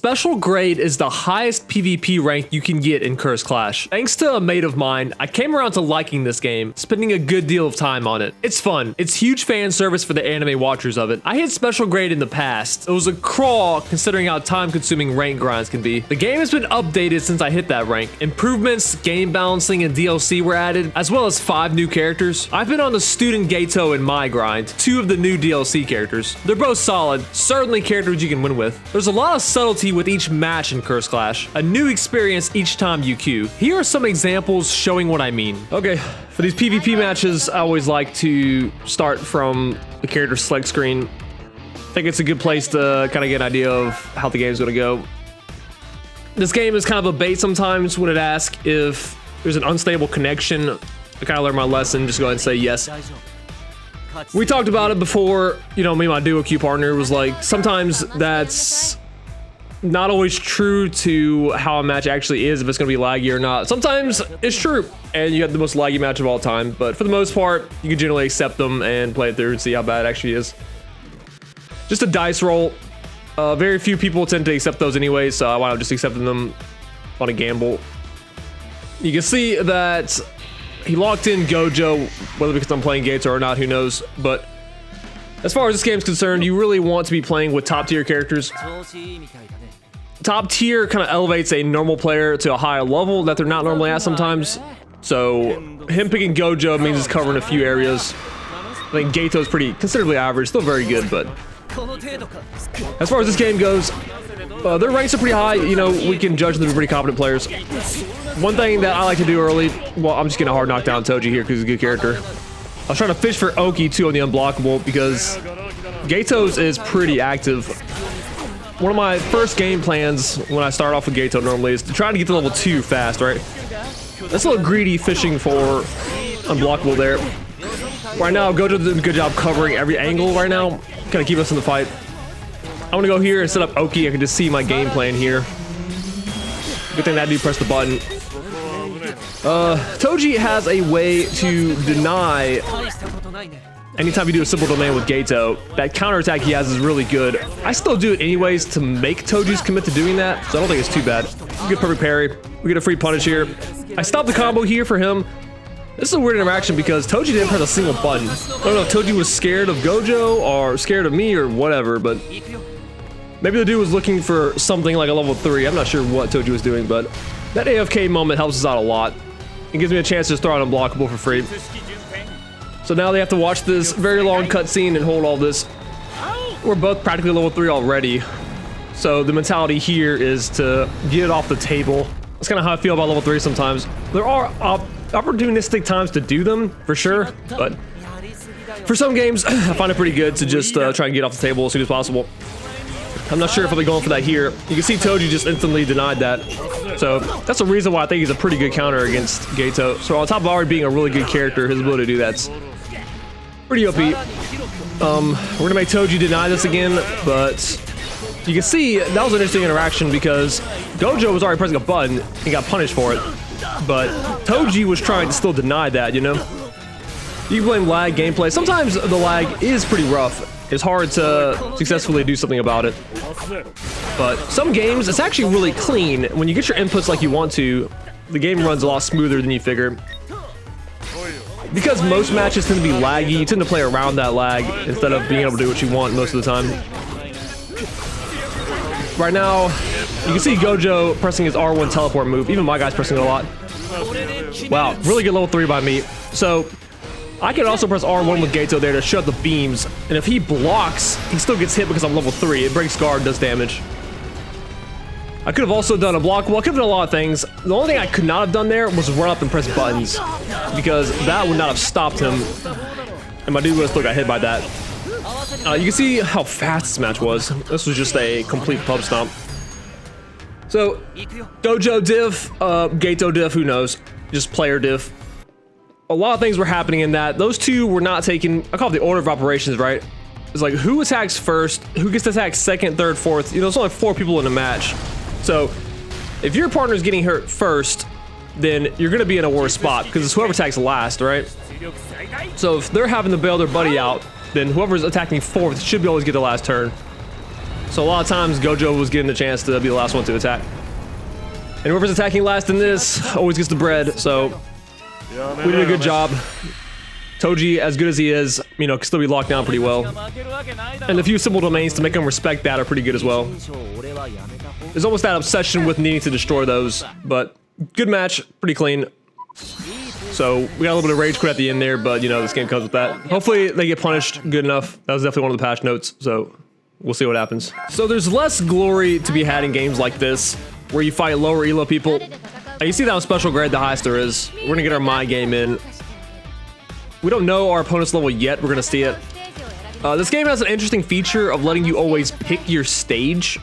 Special grade is the highest PvP rank you can get in Curse Clash. Thanks to a mate of mine, I came around to liking this game, spending a good deal of time on it. It's fun. It's huge fan service for the anime watchers of it. I hit special grade in the past. It was a crawl considering how time-consuming rank grinds can be. The game has been updated since I hit that rank. Improvements, game balancing, and DLC were added, as well as 5 new characters. I've been on the student Geto in my grind, 2 of the new DLC characters. They're both solid, certainly characters you can win with. There's a lot of subtlety with each match in Curse Clash, a new experience each time you queue. Here are some examples showing what I mean. Okay, for these PvP matches, I always like to start from the character select screen. I think it's a good place to kind of get an idea of how the game's gonna go. This game is kind of a bait sometimes when it asks if there's an unstable connection. I kind of learned my lesson, just go ahead and say yes. We talked about it before, you know, me and my duo queue partner was like, sometimes that's not always true to how a match actually is, if it's going to be laggy or not. Sometimes it's true, and you have the most laggy match of all time, but for the most part, you can generally accept them and play it through and see how bad it actually is. Just a dice roll. Very few people tend to accept those anyway, so I wound up just accepting them on a gamble. You can see that he locked in Gojo, whether because I'm playing Geto or not, who knows, but as far as this game's concerned, you really want to be playing with top tier characters. Top tier kind of elevates a normal player to a higher level that they're not normally at sometimes. So him picking Gojo means he's covering a few areas. I think Geto's pretty considerably average, still very good, but as far as this game goes, their ranks are pretty high. You know, we can judge them as pretty competent players. One thing that I like to do early, well, I'm just gonna hard knock down Toji here because he's a good character. I was trying to fish for Oki too on the unblockable because Geto's is pretty active. One of my first game plans when I start off with Geto normally is to try to get to level 2 fast, right? That's a little greedy fishing for unblockable there. Right now, Gojo did a good job covering every angle right now, kind of keep us in the fight. I'm gonna go here and set up Oki. I can just see my game plan here. Good thing that dude pressed the button. Toji has a way to deny anytime you do a simple domain with Geto. That counterattack he has is really good. I still do it anyways to make Toji's commit to doing that, so I don't think it's too bad. We get perfect parry. We get a free punish here. I stopped the combo here for him. This is a weird interaction because Toji didn't press a single button. I don't know if Toji was scared of Gojo or scared of me or whatever, but maybe the dude was looking for something like a level 3. I'm not sure what Toji was doing, but that AFK moment helps us out a lot. It gives me a chance to just throw out unblockable for free. So now they have to watch this very long cutscene and hold all this. We're both practically level 3 already. So the mentality here is to get it off the table. That's kind of how I feel about level 3 sometimes. There are opportunistic times to do them, for sure. But for some games, I find it pretty good to just try and get off the table as soon as possible. I'm not sure if I'll be going for that here. You can see Toji just instantly denied that. So that's the reason why I think he's a pretty good counter against Geto. So on top of already being a really good character, his ability to do that's pretty OP. We're gonna make Toji deny this again, but you can see that was an interesting interaction because Gojo was already pressing a button and got punished for it. But Toji was trying to still deny that, you know? You can blame lag gameplay. Sometimes the lag is pretty rough. It's hard to successfully do something about it. But some games, it's actually really clean. When you get your inputs like you want to, the game runs a lot smoother than you figure. Because most matches tend to be laggy, you tend to play around that lag instead of being able to do what you want most of the time. Right now, you can see Gojo pressing his R1 teleport move. Even my guy's pressing it a lot. Wow, really good level 3 by me. So I can also press R1 with Geto there to shut the beams, and if he blocks, he still gets hit because I'm level 3. It breaks guard, does damage. I could have also done a block. Well, I could have done a lot of things. The only thing I could not have done there was run up and press buttons, because that would not have stopped him, and my dude would have still got hit by that. You can see how fast this match was. This was just a complete pub stomp. So, Gojo diff, Geto diff, who knows? Just player diff. A lot of things were happening in that. Those two were not taking, I call it the order of operations, right? It's like who attacks first, who gets to attack second, third, fourth. You know, there's only 4 people in a match. So if your partner's getting hurt first, then you're going to be in a worse spot because it's whoever attacks last, right? So if they're having to bail their buddy out, then whoever's attacking fourth should be able to get the last turn. So a lot of times Gojo was getting the chance to be the last one to attack. And whoever's attacking last in this always gets the bread, so we did a good job. Toji, as good as he is, you know, can still be locked down pretty well. And a few simple domains to make him respect that are pretty good as well. There's almost that obsession with needing to destroy those, but good match, pretty clean. So we got a little bit of rage quit at the end there, but you know, this game comes with that. Hopefully they get punished good enough. That was definitely one of the patch notes, so we'll see what happens. So there's less glory to be had in games like this, where you fight lower elo people. You see that on special grade, the highest there is. We're gonna get our my game in. We don't know our opponent's level yet. We're gonna see it. This game has an interesting feature of letting you always pick your stage.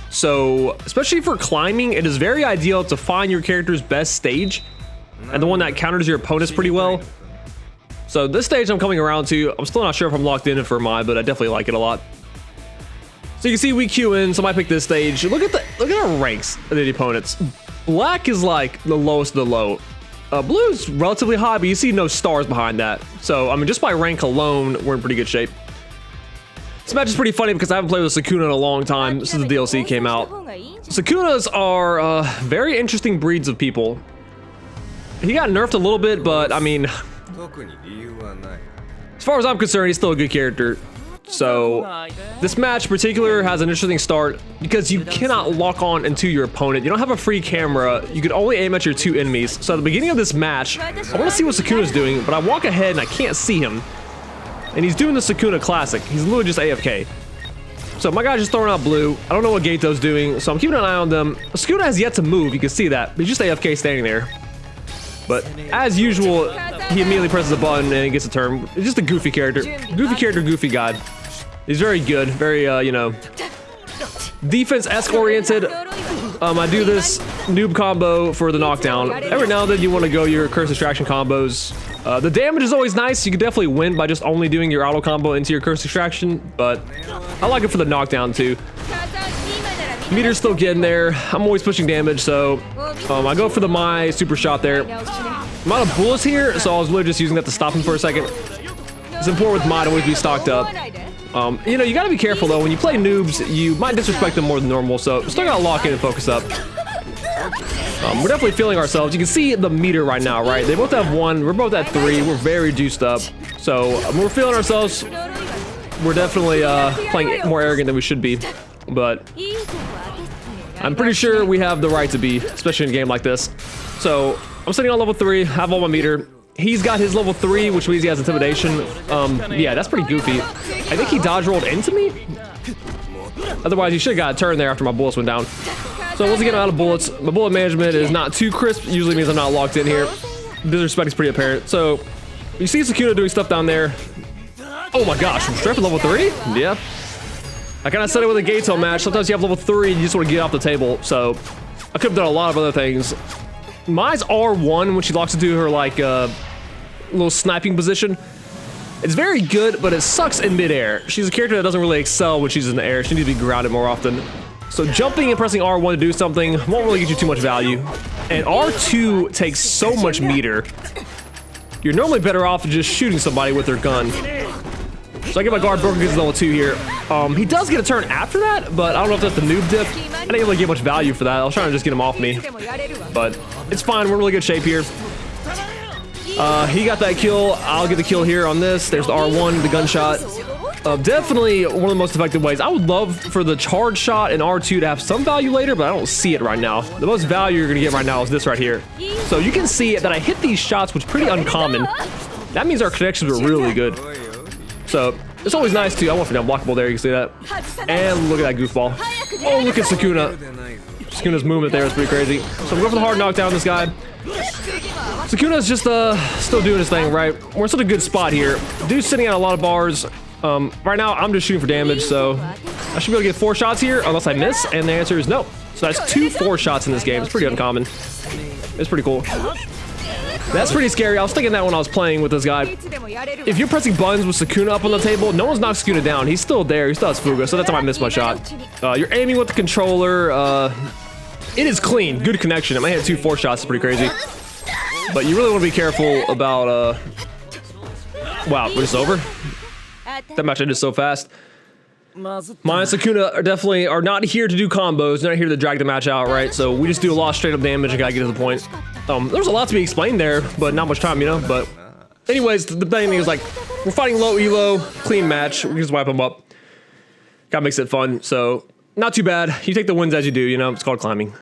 So, especially for climbing, it is very ideal to find your character's best stage and the one that counters your opponents pretty well. So this stage I'm coming around to. I'm still not sure if I'm locked in for my, but I definitely like it a lot. So you can see we queue in, so I might pick this stage. Look at our ranks of the opponents. Black is like the lowest of the low. Blue is relatively high, but you see no stars behind that. So, I mean, just by rank alone, we're in pretty good shape. This match is pretty funny because I haven't played with Sukuna in a long time since the DLC came out. Sukunas are very interesting breeds of people. He got nerfed a little bit, but I mean, as far as I'm concerned, he's still a good character. So this match in particular has an interesting start because you cannot lock on into your opponent. You don't have a free camera. You can only aim at your two enemies. So at the beginning of this match, I want to see what Sukuna's doing, but I walk ahead and I can't see him. And he's doing the Sukuna classic. He's literally just AFK. So my guy's just throwing out blue. I don't know what Geto's doing, so I'm keeping an eye on them. Sukuna has yet to move. You can see that. He's just AFK standing there. But as usual, he immediately presses a button and he gets a turn. It's just a goofy character. Goofy character, goofy god. He's very good, very, you know, defense-esque oriented. I do this noob combo for the knockdown. Every now and then you want to go your curse extraction combos. The damage is always nice. You can definitely win by just only doing your auto combo into your curse extraction, but I like it for the knockdown too. Meter's still getting there. I'm always pushing damage, so I go for the my super shot there. I'm out of bullets here, so I was literally just using that to stop him for a second. It's important with my to always be stocked up. You know, you gotta be careful though. When you play noobs, you might disrespect them more than normal, so still gotta lock in and focus up. We're definitely feeling ourselves. You can see the meter right now, right? They both have 1, we're both at 3, we're very juiced up. So we're feeling ourselves. We're definitely playing more arrogant than we should be, but I'm pretty sure we have the right to be, especially in a game like this. So I'm sitting on level 3, have all my meter. He's got his level 3, which means he has intimidation. Yeah, that's pretty goofy. I think he dodge rolled into me. Otherwise, he should have got a turn there after my bullets went down. So once again, I'm out of bullets. My bullet management is not too crisp. Usually means I'm not locked in here. Disrespect is pretty apparent. So you see Sukuna doing stuff down there. Oh my gosh, from straight for level 3? Yeah. I kind of said it with a Geto match. Sometimes you have level 3 and you just want to get off the table. So I could have done a lot of other things. Mine's R1 when she locks into her like little sniping position. It's very good, but it sucks in midair. She's a character that doesn't really excel when she's in the air. She needs to be grounded more often. So jumping and pressing R1 to do something won't really get you too much value. And R2 takes so much meter. You're normally better off just shooting somebody with their gun. So I get my guard broken because he's level 2 here. He does get a turn after that, but I don't know if that's the noob dip. I didn't really get much value for that. I was trying to just get him off me. But it's fine. We're in really good shape here. He got that kill. I'll get the kill here on this. There's the R1, the gunshot. Definitely one of the most effective ways. I would love for the charge shot and R2 to have some value later, but I don't see it right now. The most value you're going to get right now is this right here. So you can see that I hit these shots, which is pretty uncommon. That means our connections were really good. So it's always nice to. I went for the unblockable there. You can see that. And look at that goofball. Oh, look at Sukuna. Sukuna's movement there is pretty crazy. So I'm going for the hard knockdown on this guy. Sukuna's just still doing his thing, right? We're in such a good spot here. Dude's sitting at a lot of bars. Right now, I'm just shooting for damage, so I should be able to get 4 shots here, unless I miss, and the answer is no. So that's 2 4 shots in this game. It's pretty uncommon. It's pretty cool. That's pretty scary. I was thinking that when I was playing with this guy. If you're pressing buttons with Sukuna up on the table, no one's knocked Sukuna down. He's still there. He still has Fuga, so that's how I missed my shot. You're aiming with the controller. It is clean. Good connection. I might hit 2 4 shots. It's pretty crazy. But you really want to be careful about... Wow, we're just over? That match ended so fast. まずっ Maya and Sakuna are definitely not here to do combos. They're not here to drag the match out, right? So we just do a lot of straight up damage and gotta get to the point. There's a lot to be explained there, but not much time, you know? But anyways, the main thing is like, we're fighting low elo, clean match. We can just wipe them up. That makes it fun. So not too bad. You take the wins as you do, you know? It's called climbing.